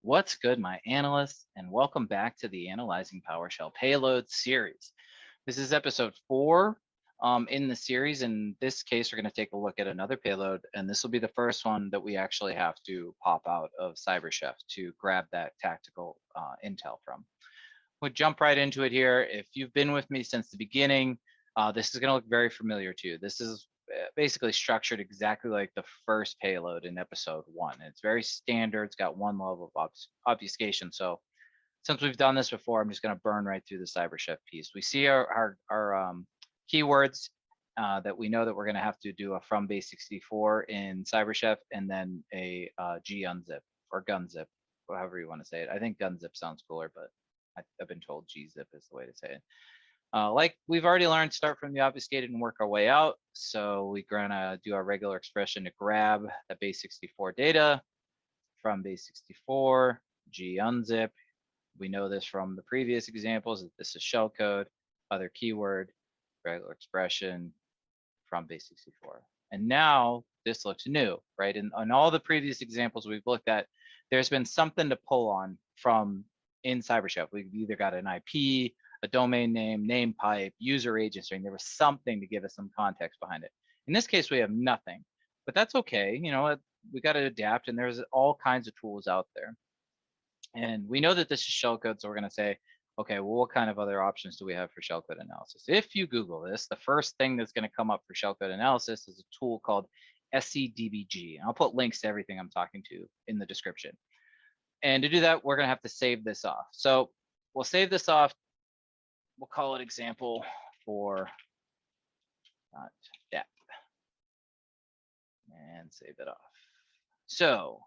What's good, my analysts, and welcome back to the Analyzing PowerShell Payloads series. This is episode 4 in the series. In this case, we're going to take a look at another payload, and this will be the first one that we actually have to pop out of CyberChef to grab that tactical intel from. We'll jump right into it here. If you've been with me since the beginning, this is going to look very familiar to you. This is basically structured exactly like the first payload in episode 1. It's very standard. It's got one level of obfuscation. So since we've done this before, I'm just going to burn right through the CyberChef piece. We see our keywords that we know that we're going to have to do a from base64 in CyberChef, and then a g-unzip or gunzip, however you want to say it. I think gunzip sounds cooler, but I've been told gzip is the way to say it. Like we've already learned, start from the obfuscated and work our way out. So we're gonna do our regular expression to grab the base64 data from base64, g-unzip. We know this from the previous examples that this is shellcode, other keyword, regular expression from base64. And now this looks new, right? And on all the previous examples we've looked at, there's been something to pull on from in CyberChef. We've either got an IP, a domain name, name pipe, user agent string. There was something to give us some context behind it. In this case, we have nothing, but that's okay. You know, we got to adapt, and there's all kinds of tools out there. And we know that this is shellcode, so we're going to say, okay, well, what kind of other options do we have for shellcode analysis? If you Google this, the first thing that's going to come up for shellcode analysis is a tool called SCDBG. And I'll put links to everything I'm talking to in the description. And to do that, we're going to have to save this off. So we'll save this off. We'll call it example for depth and save it off. So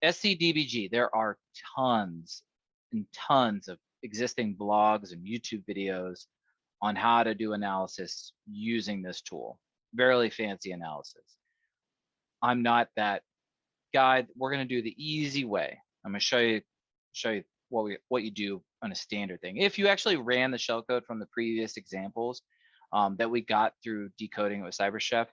SCDBG, there are tons and tons of existing blogs and YouTube videos on how to do analysis using this tool. Very fancy analysis. I'm not that guy. We're going to do the easy way. I'm going to show you what you do on a standard thing. If you actually ran the shellcode from the previous examples that we got through decoding with CyberChef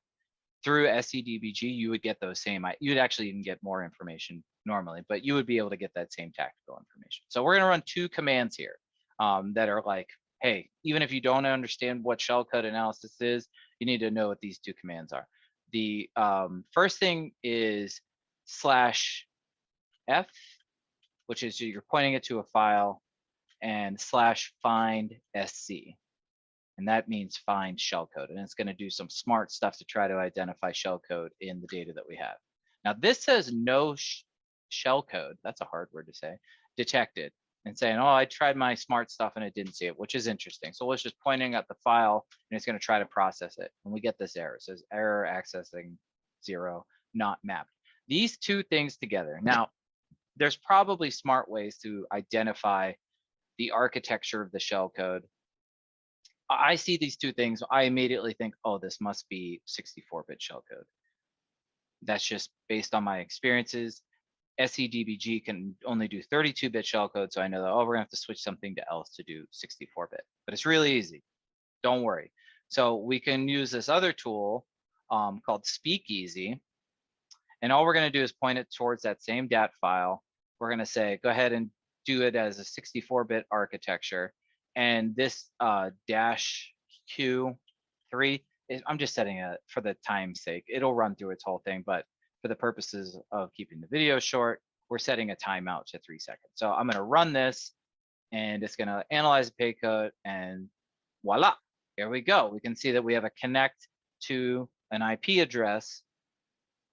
through SCDBG, you would get those same. You'd actually even get more information normally, but you would be able to get that same tactical information. So we're going to run 2 commands here that are like, hey, even if you don't understand what shellcode analysis is, you need to know what these 2 commands are. The first thing is /f, which is you're pointing it to a file, and /find sc. And that means find shellcode. And it's going to do some smart stuff to try to identify shellcode in the data that we have. Now, this says no shellcode, that's a hard word to say, detected, and saying, oh, I tried my smart stuff and it didn't see it, which is interesting. So it's just pointing at the file and it's going to try to process it. And we get this error. It says error accessing 0, not mapped. These 2 things together. Now, there's probably smart ways to identify the architecture of the shellcode. I see these 2 things. I immediately think, oh, this must be 64-bit shellcode. That's just based on my experiences. SCDBG can only do 32-bit shellcode, so I know that, oh, we're going to have to switch something else to do 64-bit. But it's really easy. Don't worry. So we can use this other tool called Speakeasy. And all we're going to do is point it towards that same DAT file. We're going to say, go ahead and do it as a 64-bit architecture. And this -Q3, I'm just setting it for the time's sake. It'll run through its whole thing, but for the purposes of keeping the video short, we're setting a timeout to 3 seconds. So I'm going to run this, and it's going to analyze the paycode, and voila, here we go. We can see that we have a connect to an IP address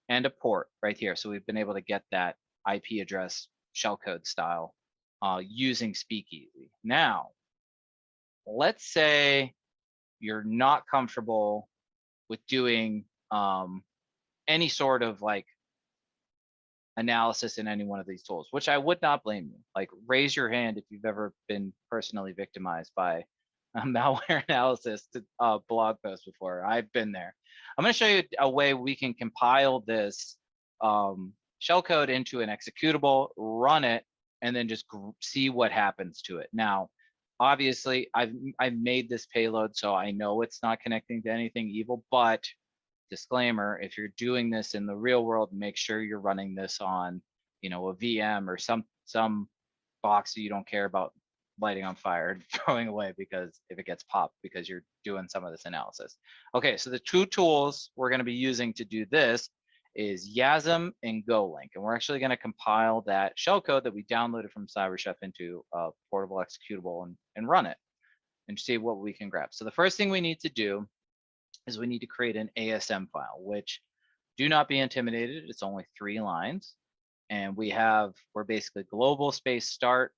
and a port right here. So we've been able to get that IP address shellcode style using Speakeasy. Now, let's say you're not comfortable with doing any sort of like analysis in any one of these tools, which I would not blame you. Like, raise your hand if you've ever been personally victimized by malware analysis to blog posts before. I've been there. I'm going to show you a way we can compile this shellcode into an executable, run it, and then just see what happens to it. Now, obviously, I've made this payload, so I know it's not connecting to anything evil, but disclaimer, if you're doing this in the real world, make sure you're running this on you know, a VM or some box that you don't care about lighting on fire and throwing away because if it gets popped because you're doing some of this analysis. Okay, so the two tools we're going to be using to do this is yasm and golink, and we're actually going to compile that shellcode that we downloaded from CyberChef into a portable executable and run it and see what we can grab. So the first thing we need to do is we need to create an ASM file, which do not be intimidated. It's only 3 lines. And we're basically global space start,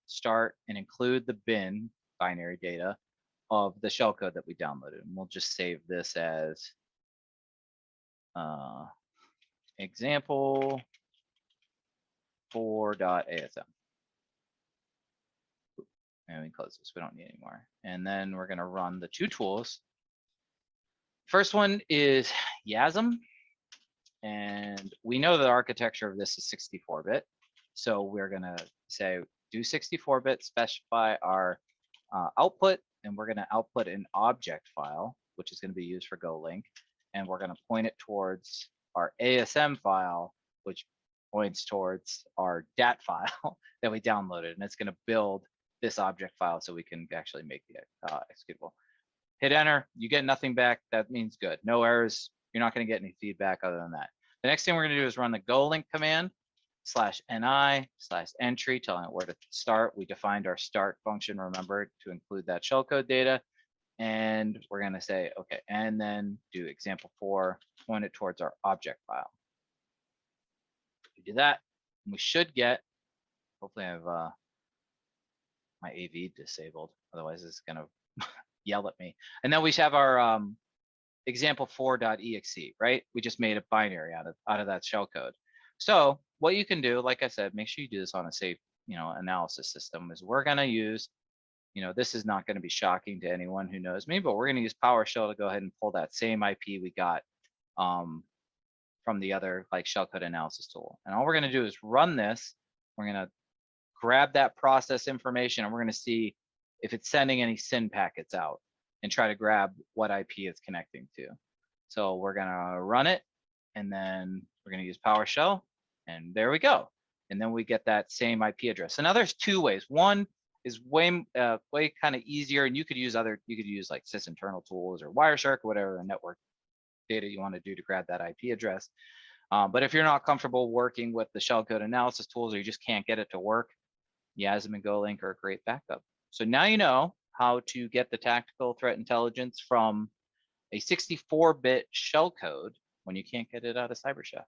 and include the bin binary data of the shellcode that we downloaded. And we'll just save this as example 4.asm. And we close this, we don't need anymore. And then we're gonna run the 2 tools. First one is yasm. And we know the architecture of this is 64-bit. So we're gonna say do 64-bit, specify our output, and we're gonna output an object file, which is gonna be used for golink. And we're gonna point it towards our ASM file, which points towards our DAT file that we downloaded. And it's gonna build this object file so we can actually make the executable. Hit enter, you get nothing back. That means good, no errors. You're not going to get any feedback other than that. The next thing we're going to do is run the golink command /ni/entry, telling it where to start. We defined our start function, remember, to include that shellcode data. And we're going to say, okay, and then do example 4, point it towards our object file. We do that, and we should get, hopefully I have my AV disabled, otherwise it's going to yell at me. And then we have our example 4.exe, right? We just made a binary out of that shellcode. So what you can do, like I said, make sure you do this on a safe, you know, analysis system. Is we're going to use, you know, this is not going to be shocking to anyone who knows me, but we're going to use PowerShell to go ahead and pull that same IP we got from the other like shellcode analysis tool. And all we're going to do is run this. We're going to grab that process information, and we're going to see if it's sending any SYN packets out, and try to grab what IP it's connecting to. So we're gonna run it, and then we're gonna use PowerShell, and there we go. And then we get that same IP address. So now there's 2 ways. One is way kind of easier, and you could use like sysinternal tools or Wireshark or whatever network data you want to do to grab that IP address. But if you're not comfortable working with the shellcode analysis tools, or you just can't get it to work, yasm and golink are a great backup. So now you know how to get the tactical threat intelligence from a 64-bit shellcode when you can't get it out of CyberChef.